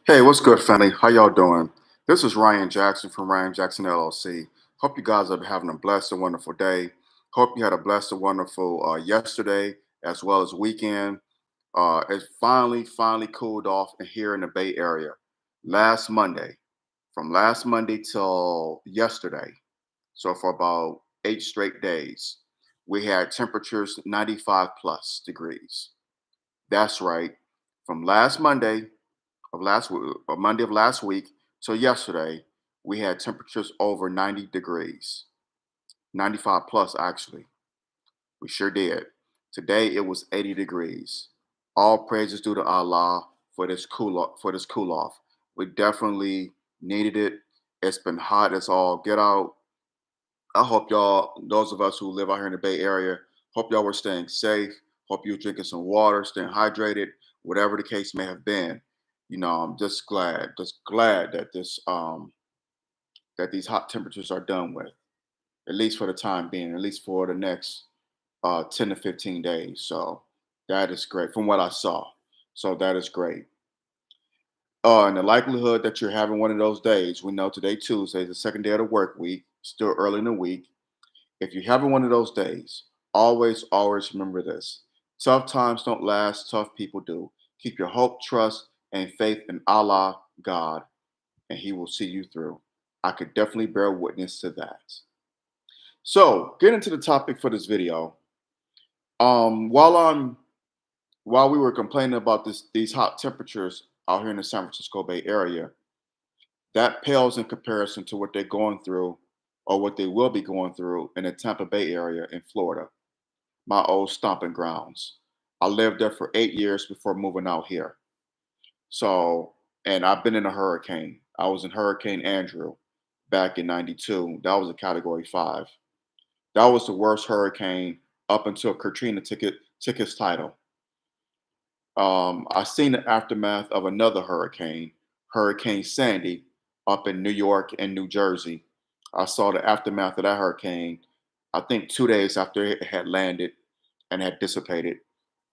Hey, what's good, family? How y'all doing? This is Ryan Jackson from Ryan Jackson LLC. Hope you guys are having a blessed and wonderful day. Hope you had a blessed and wonderful yesterday as well as weekend. It finally cooled off here in the Bay Area last Monday. From last Monday till yesterday, so for about 8 straight days, we had temperatures 95 plus degrees. That's right. From Monday of last week till yesterday, we had temperatures over 90 degrees, 95 plus actually. We sure did. Today it was 80 degrees. All praises due to Allah for this cool off. We definitely needed it. It's been hot as all get out. I hope y'all, those of us who live out here in the Bay Area, hope y'all were staying safe. Hope you were drinking some water, staying hydrated, whatever the case may have been. I'm just glad that these hot temperatures are done with, at least for the time being, at least for the next 10 to 15 days. So that is great from what I saw. So that is great. And the likelihood that you're having one of those days, we know today Tuesday is the second day of the work week, still early in the week. If you're having one of those days, always remember this. Tough times don't last, tough people do. Keep your hope, trust, and faith in Allah, God, and He will see you through. I could definitely bear witness to that. So, get into the topic for this video. Um, while I'm while we were complaining about these hot temperatures out here in the San Francisco Bay Area, that pales in comparison to what they're going through or what they will be going through in the Tampa Bay area in Florida, my old stomping grounds. I lived there for 8 years before moving out here. So, and I've been in a hurricane. I was in Hurricane Andrew back in '92. That was a Category 5. That was the worst hurricane up until Katrina took its title. I seen the aftermath of another hurricane, Hurricane Sandy, up in New York and New Jersey. I saw the aftermath of that hurricane, I think 2 days after it had landed and had dissipated.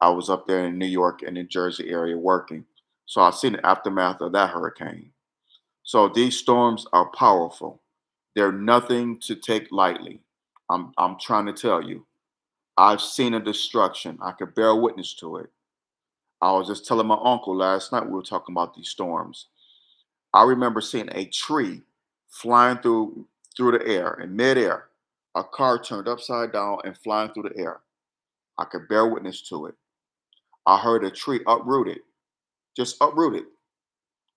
I was up there in New York and New Jersey area working. So I've seen the aftermath of that hurricane. So these storms are powerful. They're nothing to take lightly. I'm trying to tell you. I've seen a destruction. I could bear witness to it. I was just telling my uncle last night we were talking about these storms. I remember seeing a tree flying through the air in midair. A car turned upside down and flying through the air. I could bear witness to it. I heard a tree uprooted, just uprooted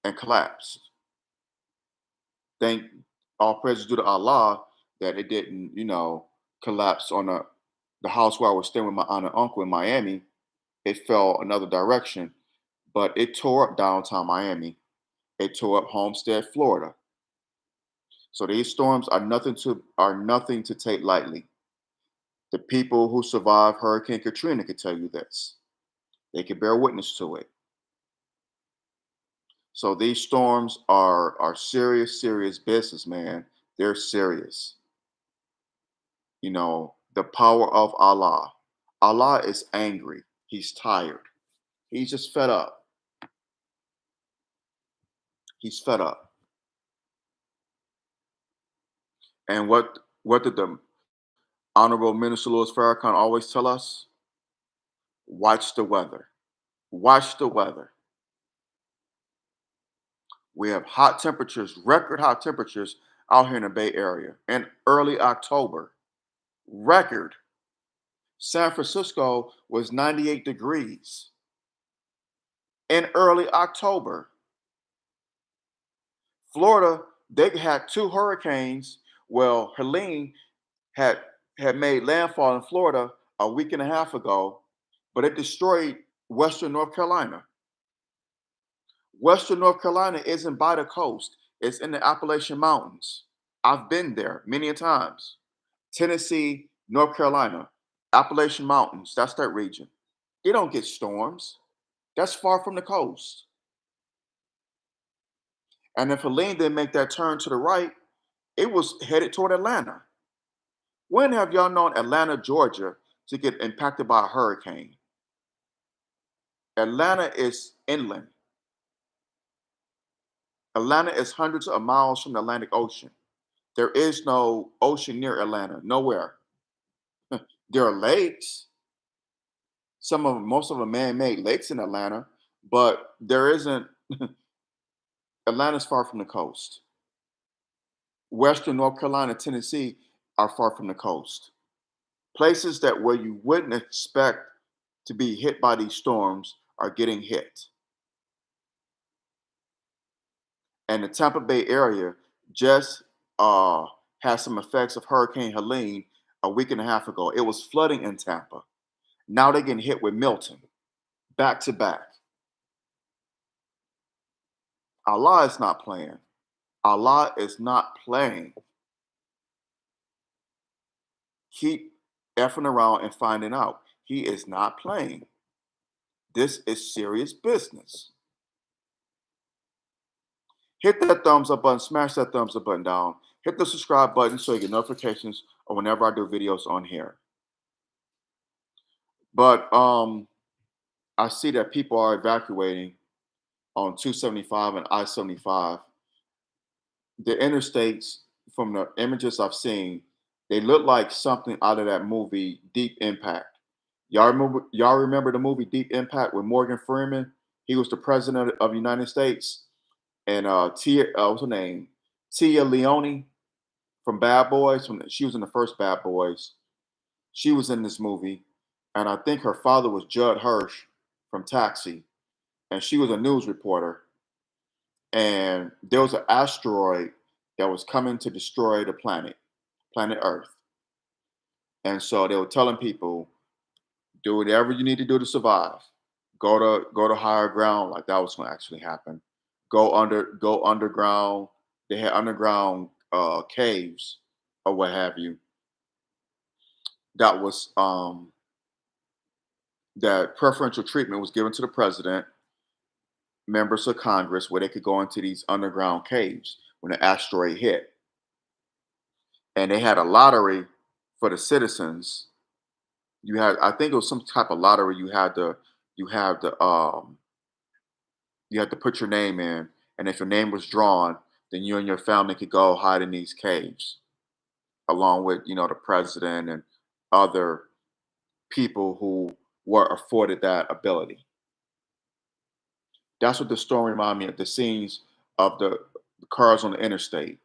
and collapsed. Thank all praises due to Allah that it didn't, collapse on the house where I was staying with my aunt and uncle in Miami. It fell another direction, but it tore up downtown Miami. It tore up Homestead, Florida. So these storms are nothing to take lightly. The people who survived Hurricane Katrina could tell you this. They can bear witness to it. So these storms are serious business, man. They're serious. The power of Allah. Allah is angry. He's tired. He's just fed up. He's fed up. And what did the Honorable Minister Louis Farrakhan always tell us? Watch the weather. Watch the weather. We have hot temperatures, record hot temperatures out here in the Bay Area in early October. Record. San Francisco was 98 degrees in early October. Florida, they had two hurricanes. Well, Helene had had made landfall in Florida a week and a half ago, but it destroyed Western North Carolina. Western North Carolina isn't by the coast. It's in the Appalachian Mountains. I've been there many a times. Tennessee, North Carolina, Appalachian Mountains, that's that region. They don't get storms. That's far from the coast. And if Helene didn't make that turn to the right, it was headed toward Atlanta. When have y'all known Atlanta, Georgia, to get impacted by a hurricane? Atlanta is inland. Atlanta is hundreds of miles from the Atlantic Ocean. There is no ocean near Atlanta, nowhere. There are lakes, most of them man-made lakes in Atlanta, but there isn't. Atlanta's far from the coast. Western North Carolina, Tennessee are far from the coast. Places that where you wouldn't expect to be hit by these storms are getting hit. And the Tampa Bay area just uh, had some effects of Hurricane Helene a week and a half ago. It was flooding in Tampa. Now they're getting hit with Milton back to back. Allah is not playing. Allah is not playing. Keep effing around and finding out. He is not playing. This is serious business. Hit that thumbs up button, smash that thumbs up button down. Hit the subscribe button so you get notifications of whenever I do videos on here. But I see that people are evacuating on 275 and I-75. The interstates, from the images I've seen, they look like something out of that movie Deep Impact. Y'all remember the movie Deep Impact with Morgan Freeman? He was the president of the United States. And Tia, what's her name? Tia Leone from Bad Boys. She was in the first Bad Boys. She was in this movie, and I think her father was Judd Hirsch from Taxi, and she was a news reporter. And there was an asteroid that was coming to destroy the planet Earth. And so they were telling people, do whatever you need to do to survive. Go to higher ground, like that was going to actually happen. Go underground. They had underground caves or what have you. That was that preferential treatment was given to the president, members of Congress, where they could go into these underground caves when the asteroid hit. And they had a lottery for the citizens. I think it was some type of lottery. You had to you had to put your name in, and if your name was drawn, then you and your family could go hide in these caves, along with the president and other people who were afforded that ability. That's what the story reminded me of, the scenes of the cars on the interstate.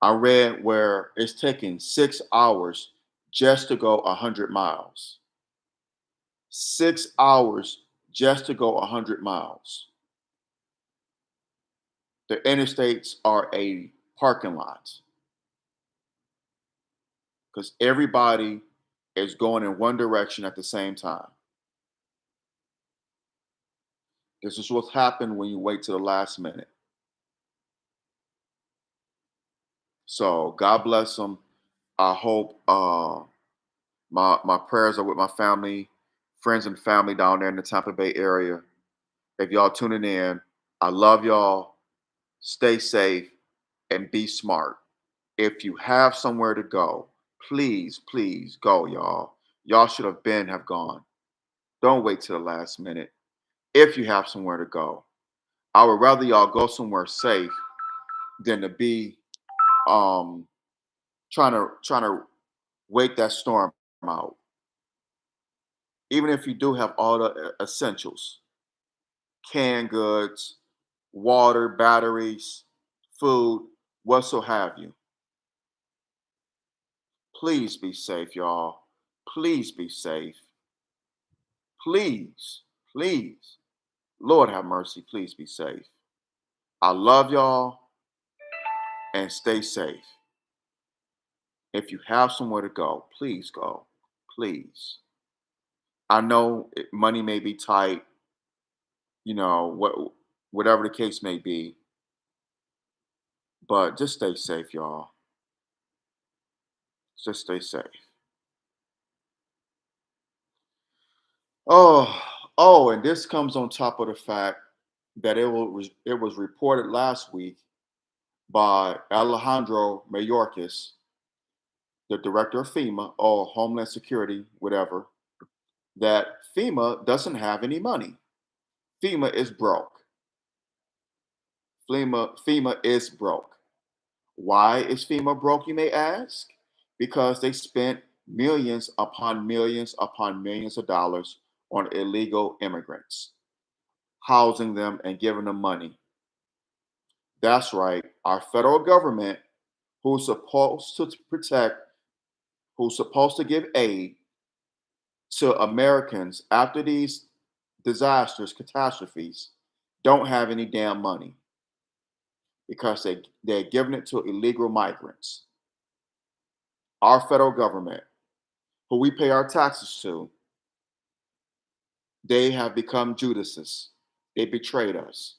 I read where it's taking 6 hours just to go 100 miles. 6 hours just to go 100 miles. The interstates are a parking lot because everybody is going in one direction at the same time. This is what's happened when you wait to the last minute. So God bless them. I hope my prayers are with my family, friends and family down there in the Tampa Bay area. If y'all tuning in, I love y'all. Stay safe and be smart. If you have somewhere to go, please, please go, y'all. Y'all should have gone. Don't wait till the last minute. If you have somewhere to go, I would rather y'all go somewhere safe than to be um trying to wait that storm out. Even if you do have all the essentials, canned goods, water, batteries, food, whatso have you. Please be safe, y'all. Please be safe. Please, please. Lord have mercy. Please be safe. I love y'all and stay safe. If you have somewhere to go, please go. Please. I know money may be tight, whatever the case may be, but just stay safe, y'all. Just stay safe. Oh, and this comes on top of the fact that it was reported last week by Alejandro Mayorkas, the director of FEMA or Homeland Security, whatever, that FEMA doesn't have any money. FEMA is broke. FEMA is broke. Why is FEMA broke, you may ask? Because they spent millions upon millions upon millions of dollars on illegal immigrants, housing them and giving them money. That's right. Our federal government, who's supposed to protect, who's supposed to give aid to Americans after these disasters, catastrophes, don't have any damn money because they're giving it to illegal migrants. Our federal government, who we pay our taxes to, they have become Judases. They betrayed us,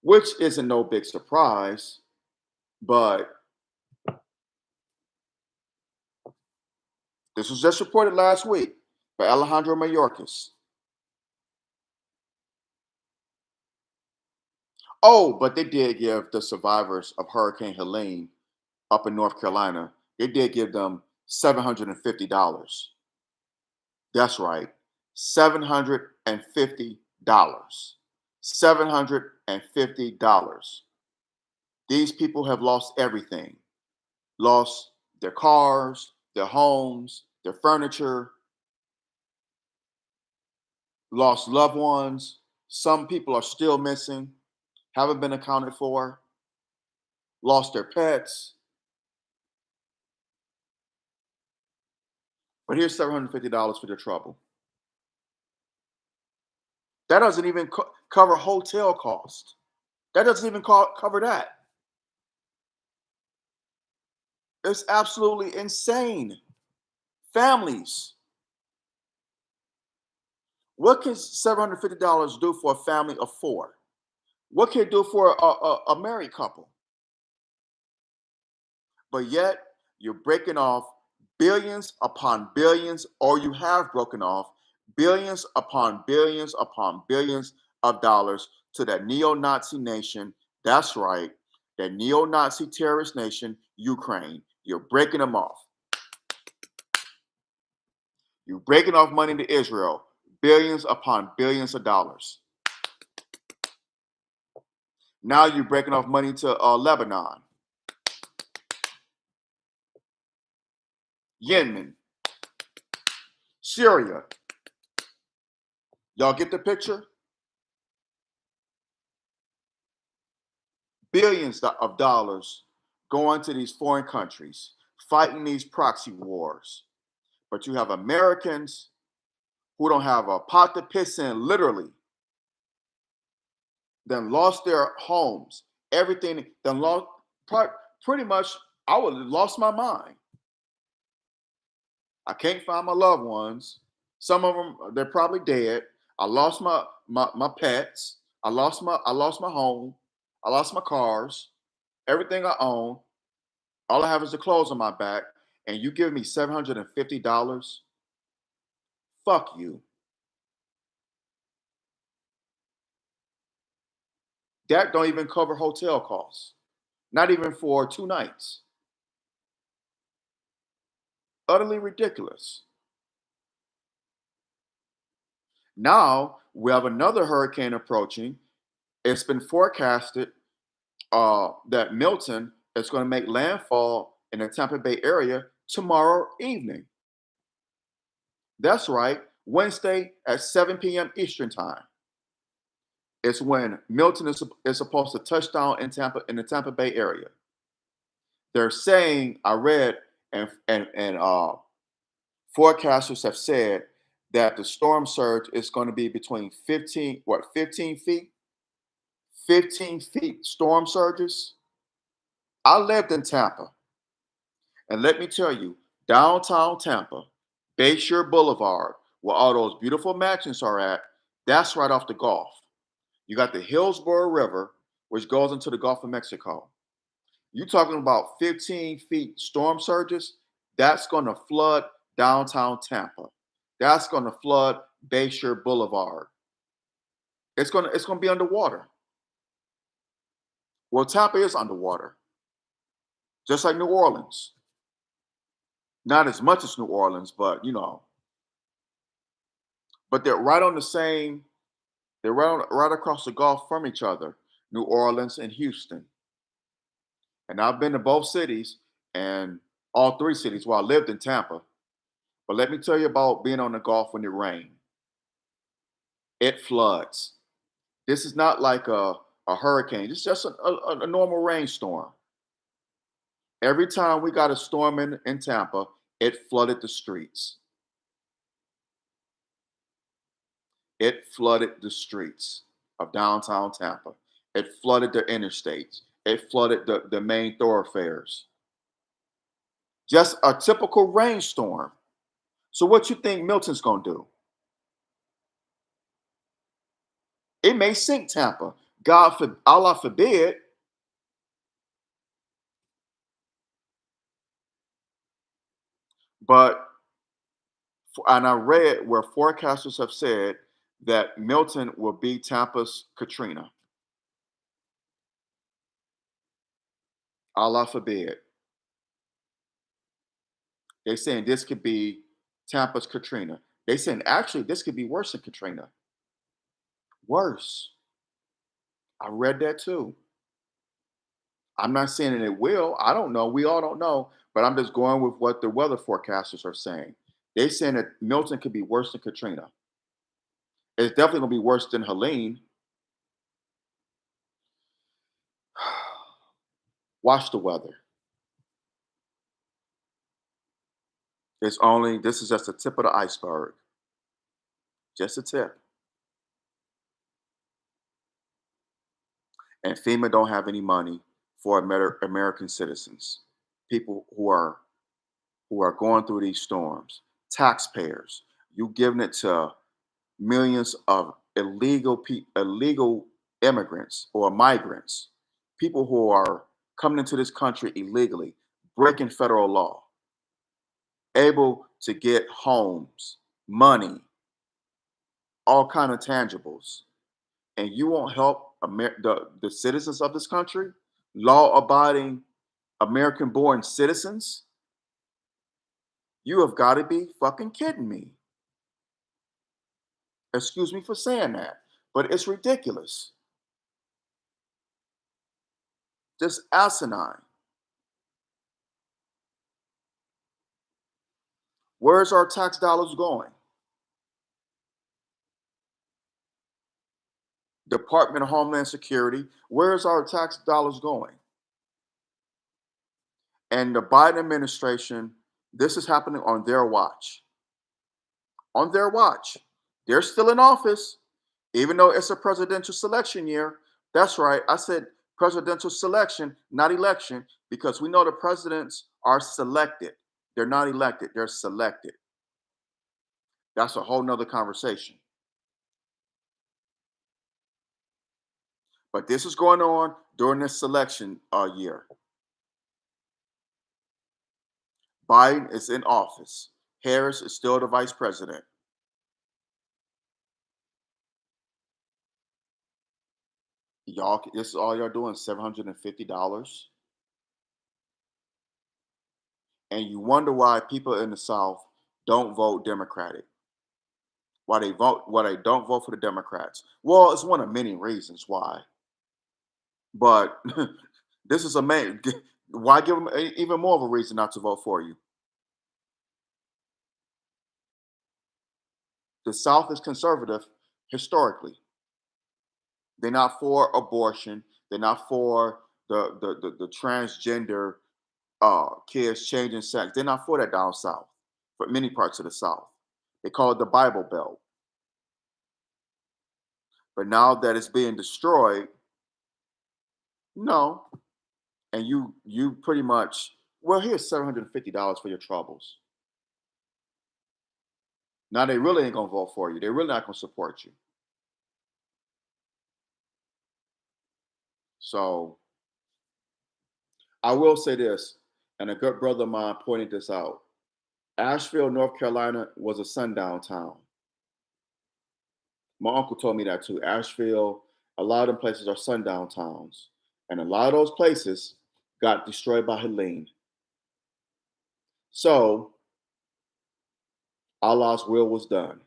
which isn't no big surprise, but this was just reported last week by Alejandro Mayorkas. Oh, but they did give the survivors of Hurricane Helene up in North Carolina, they did give them $750. That's right, $750. $750. These people have lost everything, lost their cars, their homes, their furniture, lost loved ones. Some people are still missing, haven't been accounted for, lost their pets. But here's $750 for their trouble. That doesn't even cover hotel cost. That doesn't even cover that. It's absolutely insane. Families. What can $750 do for a family of four? What can it do for a married couple? But yet, you're breaking off billions upon billions, or you have broken off billions upon billions of dollars to that neo Nazi nation. That's right, that neo Nazi terrorist nation, Ukraine. You're breaking them off. You're breaking off money to Israel, billions upon billions of dollars. Now you're breaking off money to Lebanon, Yemen, Syria. Y'all get the picture? Billions of dollars going to these foreign countries, fighting these proxy wars. But you have Americans who don't have a pot to piss in, literally, then lost their homes, everything, then lost, pretty much, I would have lost my mind. I can't find my loved ones. Some of them, they're probably dead. I lost my pets. I lost my home. I lost my cars, everything I own. All I have is the clothes on my back, and you give me $750? Fuck you. That don't even cover hotel costs. Not even for 2 nights. Utterly ridiculous. Now we have another hurricane approaching. It's been forecasted that Milton is going to make landfall in the Tampa Bay area tomorrow evening. That's right, Wednesday at 7 p.m. Eastern time. It's when Milton is supposed to touch down in the Tampa Bay area. They're saying, I read, and forecasters have said that the storm surge is going to be between 15 feet? 15 feet storm surges. I lived in Tampa, and let me tell you, downtown Tampa, Bayshore Boulevard, where all those beautiful mansions are at, that's right off the Gulf. You got the Hillsborough River, which goes into the Gulf of Mexico. You're talking about 15 feet storm surges, that's going to flood downtown Tampa. That's going to flood Bayshore Boulevard. It's going to be underwater. Well, Tampa is underwater, just like New Orleans. Not as much as New Orleans, but but they're right on the same. They're right across the Gulf from each other. New Orleans and Houston. And I've been to both cities and all three cities. Well, I lived in Tampa. But let me tell you about being on the Gulf when it rains. It floods. This is not like a hurricane. It's just a normal rainstorm. Every time we got a storm in Tampa, it flooded the streets. It flooded the streets of downtown Tampa. It flooded the interstates. It flooded the main thoroughfares. Just a typical rainstorm. So what you think Milton's gonna do? It may sink Tampa. Allah forbid. But and I read where forecasters have said that Milton will be Tampa's Katrina. Allah forbid. They're saying this could be Tampa's Katrina. They saying actually this could be worse than Katrina. Worse. I read that too. I'm not saying that it will. I don't know. We all don't know. But I'm just going with what the weather forecasters are saying. They're saying that Milton could be worse than Katrina. It's definitely going to be worse than Helene. Watch the weather. This is just the tip of the iceberg. Just a tip. And FEMA don't have any money for American citizens, people who are going through these storms. Taxpayers, you giving it to millions of illegal immigrants or migrants, people who are coming into this country illegally, breaking federal law, able to get homes, money, all kind of tangibles, and you won't help the citizens of this country, law-abiding American-born citizens. You have got to be fucking kidding me. Excuse me for saying that, but it's ridiculous. Just asinine. Where's our tax dollars going? Department of Homeland Security, where's our tax dollars going? And the Biden administration, this is happening on their watch. On their watch. They're still in office, even though it's a presidential selection year. That's right. I said presidential selection, not election, because we know the presidents are selected. They're not elected, they're selected. That's a whole nother conversation. But this is going on during this selection year. Biden is in office. Harris is still the vice president. Y'all, this is all y'all doing, $750. And you wonder why people in the South don't vote Democratic. Why they don't vote for the Democrats. Well, it's one of many reasons why. But this is a main. Why give them even more of a reason not to vote for you? The South is conservative historically. They're not for abortion. They're not for the transgender kids changing sex. They're not for that down south. For many parts of the South, they call it the Bible Belt. But now that it's being destroyed, no. And you pretty much, well, here's $750 for your troubles. Now they really ain't gonna vote for you. They're really not gonna support you. So I will say this, and a good brother of mine pointed this out. Asheville, North Carolina was a sundown town. My uncle told me that too. Asheville, a lot of them places are sundown towns. And a lot of those places got destroyed by Helene. So Allah's will was done.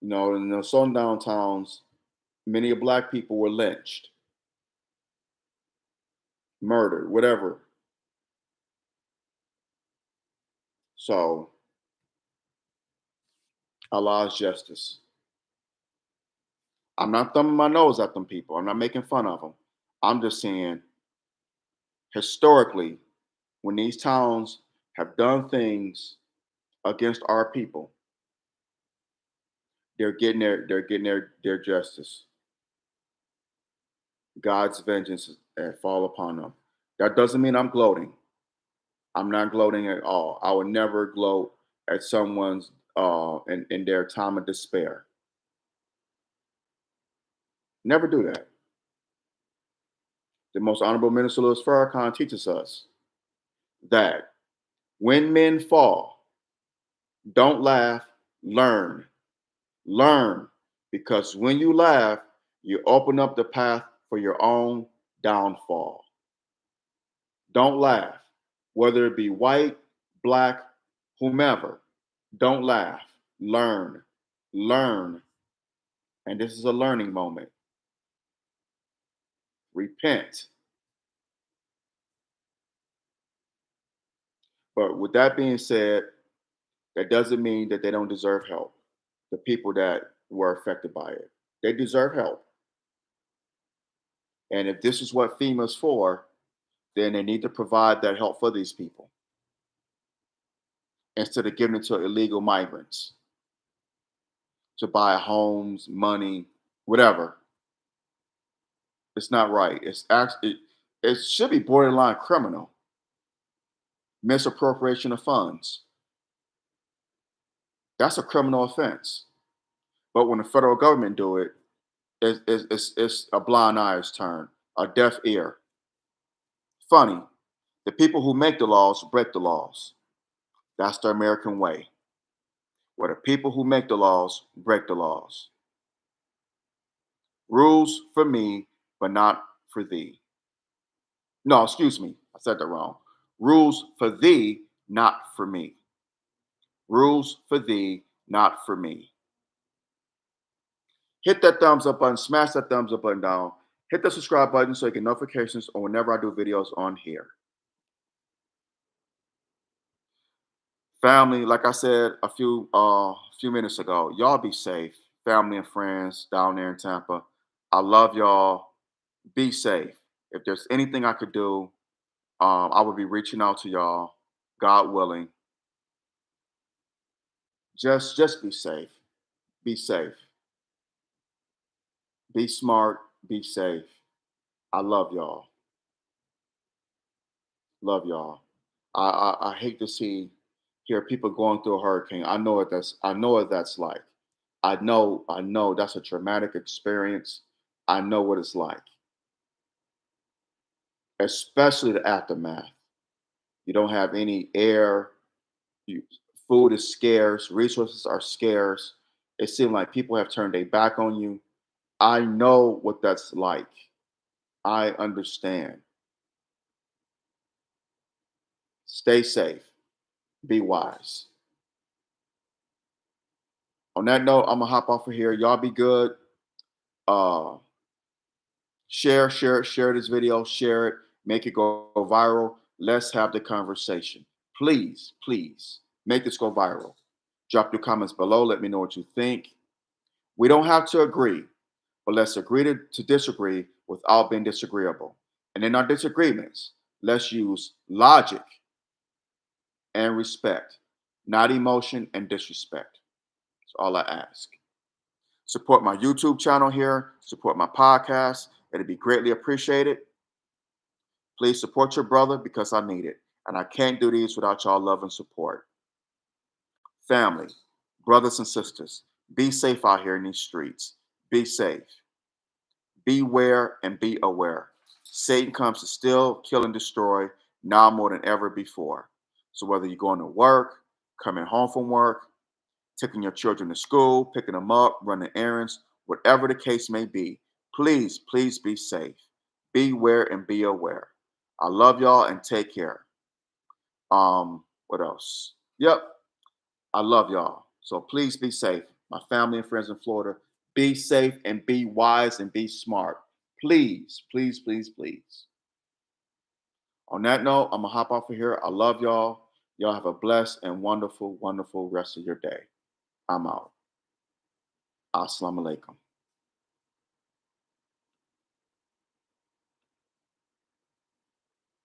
In the sundown towns, many black people were lynched, murdered, whatever. So Allah's justice. I'm not thumbing my nose at them people. I'm not making fun of them. I'm just saying, historically, when these towns have done things against our people, they're getting their justice. God's vengeance fall upon them. That doesn't mean I'm gloating. I'm not gloating at all. I would never gloat at someone's in their time of despair. Never do that. The most honorable minister Louis Farrakhan teaches us that when men fall, don't laugh, learn. Learn. Because when you laugh, you open up the path for your own downfall. Don't laugh. Whether it be white, black, whomever, don't laugh. Learn. Learn. And this is a learning moment. Repent. But with that being said, that doesn't mean that they don't deserve help. The people that were affected by it, they deserve help. And if this is what FEMA's for, then they need to provide that help for these people instead of giving it to illegal migrants to buy homes, money, whatever. It's not right. It should be borderline criminal. Misappropriation of funds. That's a criminal offense. But when the federal government do it, it's a blind eye's turn, a deaf ear. Funny, the people who make the laws break the laws. That's the American way, where the people who make the laws break the laws. Rules for me, but not for thee. No, excuse me, I said that wrong. Rules for thee, not for me. Rules for thee, not for me. Hit that thumbs up button, smash that thumbs up button down, hit the subscribe button so you get notifications on whenever I do videos on here. Family, like I said a few minutes ago, y'all be safe. Family and friends down there in Tampa. I love y'all. Be safe. If there's anything I could do, I would be reaching out to y'all, God willing. Just be safe. Be safe. Be smart. Be safe. I love y'all. Love y'all. I hate to hear people going through a hurricane. I know what that's like. I know that's a traumatic experience. I know what it's like, especially the aftermath. You don't have any air. You, food is scarce. Resources are scarce. It seems like people have turned their back on you. I know what that's like. I understand. Stay safe. Be wise. On that note, I'm gonna hop off of here. Y'all be good. Uh, share this video, share it, make it go viral. Let's have the conversation. Please make this go viral. Drop your comments below. Let me know what you think. We don't have to agree, but let's agree to disagree without being disagreeable. And in our disagreements, let's use logic and respect, not emotion and disrespect. That's all I ask. Support my YouTube channel here, support my podcast. It'd be greatly appreciated. Please support your brother because I need it. And I can't do these without y'all love and support. Family, brothers and sisters, be safe out here in these streets. Be safe. Beware and be aware. Satan comes to steal, kill, and destroy now more than ever before. So whether you're going to work, coming home from work, taking your children to school, picking them up, running errands, whatever the case may be, please be safe. Beware and be aware. I love y'all and take care. What else? Yep, I love y'all. So please be safe. my family and friends in Florida, be safe and be wise and be smart. Please, please, please, please. On that note, I'm gonna hop off of here. I love y'all. Y'all have a blessed and wonderful, wonderful rest of your day. I'm out. Assalamu alaikum.